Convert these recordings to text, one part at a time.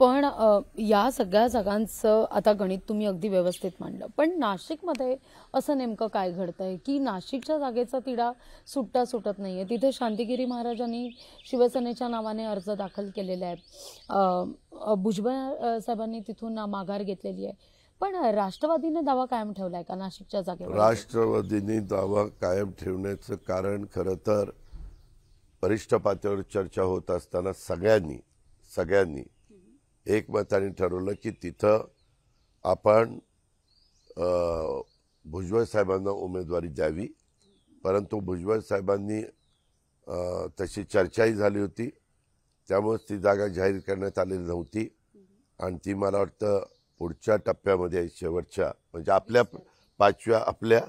पण या सगळ्या जागांचं आता गणित तुम्ही अगदी व्यवस्थित मांडलं, पण नाशिकमध्ये असं नेमकं काय घडतंय की नाशिकच्या जागेचा तिढा सुटत नाहीये? तिथे शांतिगिरी महाराजांनी शिवसेनेच्या नावाने अर्ज दाखल केलेले आहेत, भुजबळ साहेबांनी तिथून माघार घेतलेली आहे, पण राष्ट्रवादीने दावा कायम ठेवलाय का नाशिकच्या जागेवर? राष्ट्रवादीने दावा कायम ठेवण्याचं कारण खरं तर वरिष्ठ पातळीवर चर्चा होत असताना सगळ्यांनी एकमताने ठरवलं की तिथं आपण भुजबळ साहेबांना उमेदवारी द्यावी। परंतु भुजबळ साहेबांनी तशी चर्चाही झाली होती, त्यामुळे ती जागा जाहीर करण्यात आलेली नव्हती आणि ती मला वाटतं पुढच्या टप्प्यामध्ये शेवटच्या म्हणजे आपल्या पाचव्या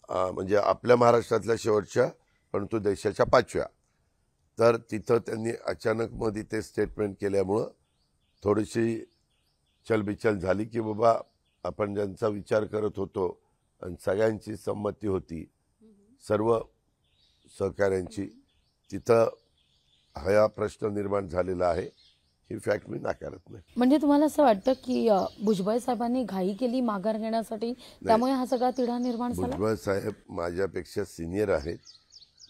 म्हणजे आपल्या महाराष्ट्रातल्या शेवटच्या परंतु देशाच्या पाचव्या, तर तिथं त्यांनी अचानक मध्ये ते स्टेटमेंट केल्यामुळं थोडीशी चलबिचल झाली की बाबा आपण ज्यांचा विचार करत होतो आणि सगळ्यांची संमती होती सर्व सहकाऱ्यांची, तिथं हा प्रश्न निर्माण झालेला आहे, ही फॅक्ट मी नाकारत नाही। म्हणजे तुम्हाला असं वाटतं की भुजबळ साहेबांनी घाई केली माघार घेण्यासाठी, त्यामुळे हा सगळा तिढा निर्माण झाला? भुजबळ साहेब माझ्यापेक्षा सिनियर आहेत।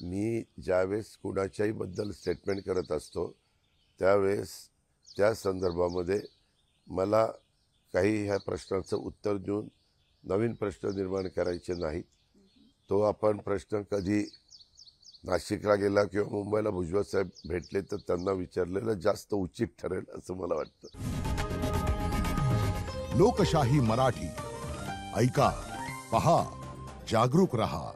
मी ज्यावेळेस कुणाच्याही बद्दल स्टेटमेंट करत असतो त्यावेळेस त्या संदर्भामध्ये मला काही ह्या प्रश्नाचं उत्तर देऊन नवीन प्रश्न निर्माण करायचे नाहीत। तो आपण प्रश्न कधी नाशिकला गेला किंवा मुंबईला भुजबळ साहेब भेटले तर त्यांना विचारलेलं जास्त उचित ठरेल असं मला वाटतं। लोकशाही मराठी ऐका, पहा, जागरूक रहा।